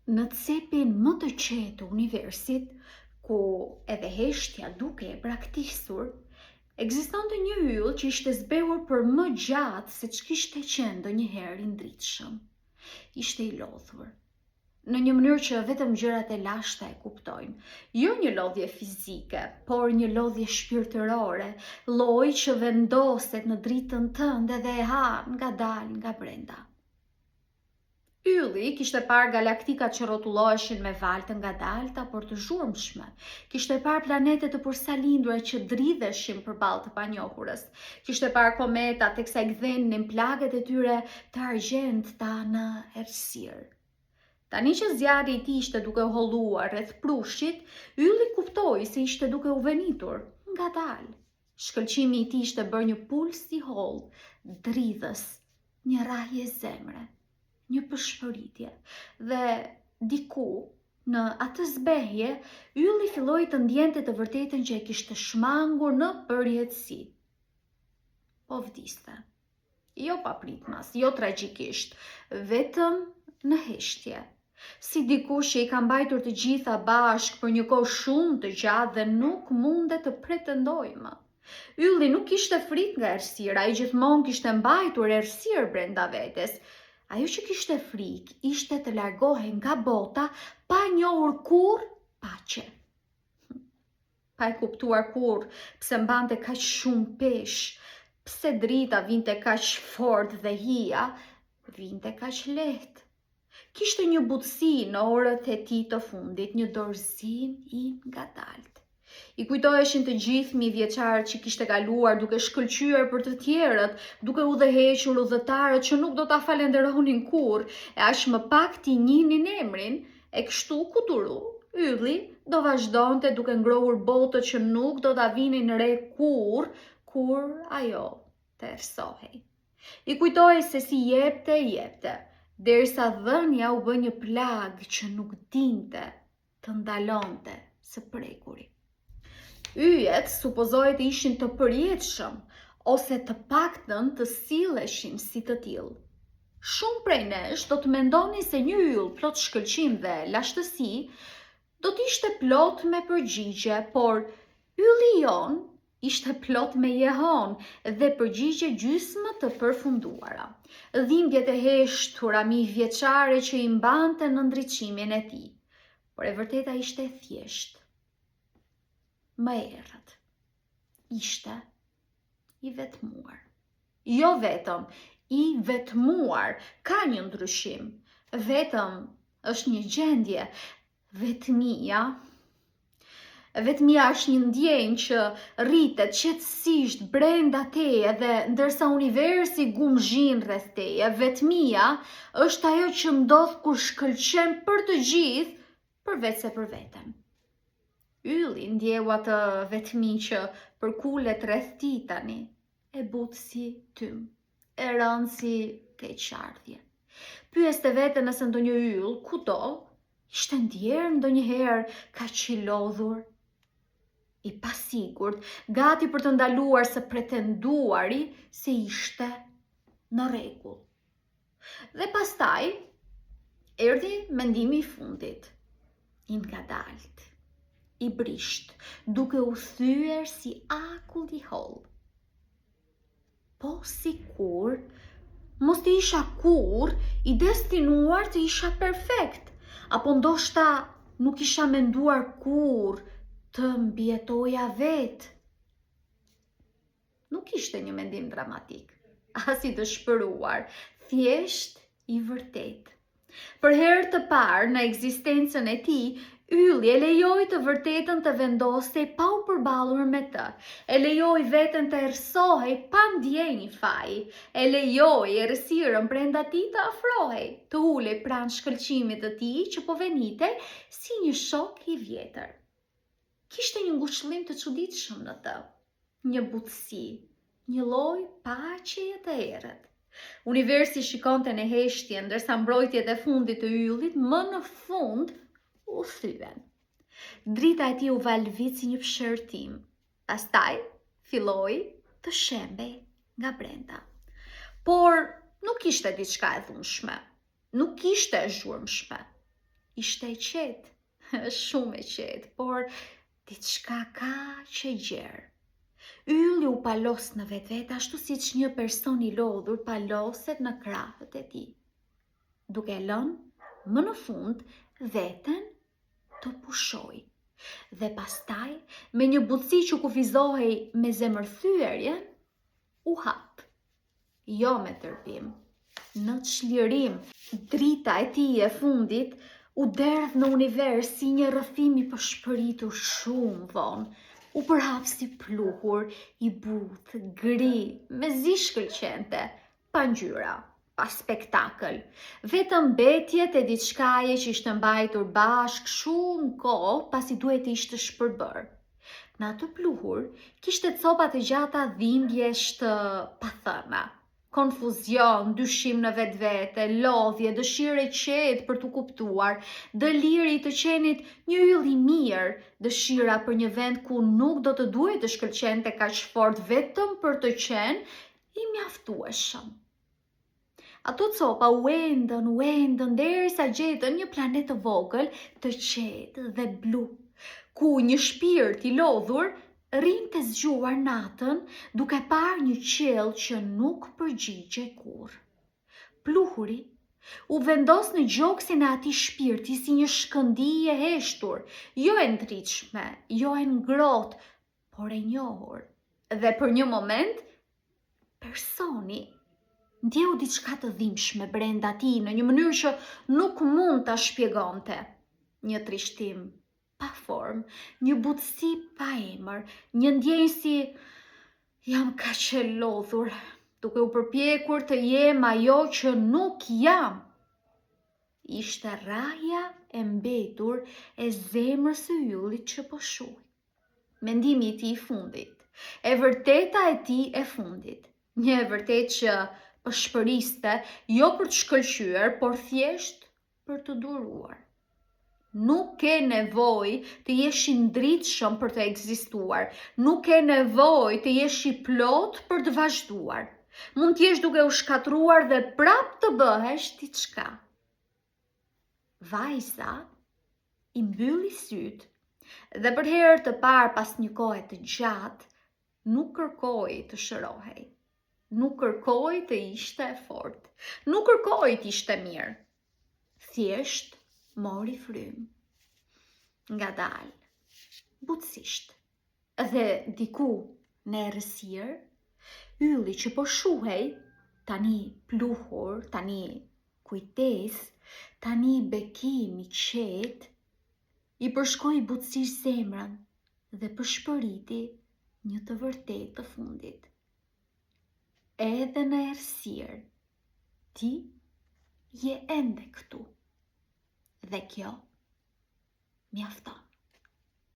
Në cepin më të qetë të universit, ku edhe heshtja duke e braktisur, ekzistonte një yll që ishte zbehur për më gjatë se ç'kishte qenë ndonjëherë i ndritshëm. Ishte i lodhur, në një mënyrë që vetëm gjërat e lashta e kuptojnë. Jo një lodhje fizike, por një lodhje shpirtërore, lloj që vendoset në dritën tënde dhe e han ngadalë nga brenda. Ylli kishte parë galaktikat që rrotulloheshin me valë të ngadalta por të zhurmshme. Kishte parë planetet të përsalindura që dridheshin përballë të panjohurës. Kishte parë kometat teksa i kthenin plaget e tyre të argjendta në errësirë. Tani që zjarri i tij ishte duke u holluar rreth prushit, ylli kuptoi se ishte duke u venitur ngadalë. Shkëlqimi i tij ishte bërë një puls i holl, dridhës, një rrahje zemre, një përshpëritje, dhe diku në atë zbehje, ylli filloi të ndjente të vërtetën që e kishte shmangur në përjetësi. Po vdiste. Jo papritmas, jo tragjikisht, vetëm në heshtje. Si dikush që i ka mbajtur të gjitha bashk për një kohë shumë të gjatë dhe nuk mundet të pretendojë më. Ylli nuk kishte frikë nga errësira, ai gjithmonë kishte mbajtur errësirë brenda vetes. Ajo që kishte frikë ishte të largohej nga bota pa njohur kurrë paqe. Pa e kuptuar kurrë pse mbante kaq shumë peshë, pse drita vinte kaq fort dhe hija vinte kaq lehtë. Kishte një butësi në orët e tij të fundit, një dorëzim i ngadalt. I kujtoheshin të gjithë mijëvjeçarët që kishte kaluar duke shkëlqyer për të tjerët, duke udhëhequr udhëtarët që nuk do ta falenderonin kurrë, e aq më pak t'i njihnin emrin, e kështu kuturu, ylli do vazhdonte duke ngrohur botët që nuk do ta vinin re kur ajo të errësohej. I kujtohej se si jepte, derisa dhënia u bë një plagë që nuk dinte të ndalonte së prekuri. Yjet supozohet të ishin të përjetshëm, ose të paktën të silleshin si të tillë. Shumë prej nesh do të mendonin se një yll plot shkëlqim dhe lashtësi do të ishte plot me përgjigje, por ylli jon ishte plot me jehon dhe përgjigje gjysmë të përfunduara. Dhimbjet e heshtura mijëvjeçare që i mbante në ndriçimin e tij, por e vërteta ishte thjesht. Më errët, ishte i vetmuar. Jo vetëm i vetmuar, ka një ndryshim. Vetëm është një gjendje. Vetmia është një ndjenjë që rritet qetësisht brenda teje dhe ndërsa universi gumzhin rreth teje, vetmia është ajo që ndodh kur shkëlqen për të gjithë përveç se për veten. Ylli ndjeu atë vetmi që përkulet rreth tij tani, e butë si tym, e rënë si keqardhje. Pyeste veten nëse ndonjë yll, kudo, ishte ndjerë ndonjëherë kaq i lodhur, i pasigurt, gati për të ndaluar së pretenduari se ishte në rregull. Dhe pastaj erdhi mendimi i fundit, i ngadalt, i brisht, duke u thyer si akull i holl. Po sikur mos të isha kurrë i destinuar të isha perfekt, apo ndoshta nuk isha menduar kurrë të mbjetoja vetë. Nuk ishte një mendim dramatik, as i dëshpëruar, thjesht i vërtet. Për herë të parë në ekzistencën e tij, ylli e lejoi të vërtetën të vendosej pa u përballur me të, e lejoi veten të errësohej pa ndjenjë faji, e lejoi errësirën brenda tij të afrohej, të ulej pranë shkëlqimit të tij që po venitej si një shok i vjetër. Kishte një ngushëllim të çuditshëm në të, një butësi, një lloj paqeje të errët. Universi shikonte në heshtje, ndërsa mbrojtjet e fundit të yllit më në fund u thyen. Drita e tij u valvit si një pshërtim. Pastaj filloi të shembej nga brenda. Por nuk ishte diçka e dhunshme, nuk ishte e zhurmshme. Ishte e qetë, shumë e qetë, por diçka kaq e gjerë. Ylli u palos në vetë ashtu si që një person i lodhur paloset në krahët e tij, duke lënë më në fund veten të pushoj. Dhe pastaj, me një butësi që kufizohej me zemërthyerje, u hap. Jo me tërpim, në çlirim. Drita e tij e fundit u derdh në univers si një rrëfim i përshpëritur shumë vonë. U përhap si pluhur, i butë, gri, me zi shkëlqente, pa ngjyra, pa spektakël. Vetëm mbetjet e diçkaje që ishte mbajtur bashk shumë kohë pasi duhet ishte shpërbër. Në atë pluhur, kishte copa të gjata dhimbjesh të pathëna. Konfuzion, dyshim në vetvete, lodhje, dëshirë e qetë për të kuptuar, dëliri të qenit një yll i mirë, dëshira për një vend ku nuk do të duhet të shkëlqente kaq fort vetëm për të qenë i mjaftueshëm. Ato copa u endën derisa gjetën një planet të vogël, të qetë dhe blu, ku një shpirt i lodhur rinte zgjuar natën duke parë një qiell që nuk përgjigje kurrë. Pluhuri u vendos në gjoksin e atij shpirti si një shkëndijë e heshtur, jo e ndritshme, jo e ngrohtë, por e njohur. Dhe për një moment, personi ndjeu diçka të dhimbshme brenda tij në një mënyrë që nuk mund ta shpjegonte. Një trishtim pa formë, një butësi pa emër, një ndjenjë si jam kaq e lodhur, duke u përpjekur të jem ajo që nuk jam. Ishte rrahja e mbetur e zemrës së yllit që po shuhej. Mendimi i tij i fundit, e vërteta e tij e fundit, një e vërtetë që përshpëriste jo për të shkëlqyer, por thjesht për të duruar. Nuk ke nevojë të jesh i ndritshëm për të ekzistuar, nuk ke nevojë të jesh i plot për të vazhduar. Mund t'jesh duke u shkatruar dhe prap të bëhesh diçka. Vajza i mbylli sytë dhe për herë të parë pas një kohe të gjatë, nuk kërkoi të shërohej. Nuk kërkoi të ishte e fortë, nuk kërkoi të ishte mirë. Thjesht mori frymë. Ngadalë, butësisht, dhe diku në errësirë, ylli që po shuhej, tani pluhur, tani kujtesë, tani bekim i qetë, i përshkoi butësisht zemrën dhe përshpëriti një të vërtetë të fundit. Edhe në errësirë, ti je ende këtu. Dhe kjo mjafton.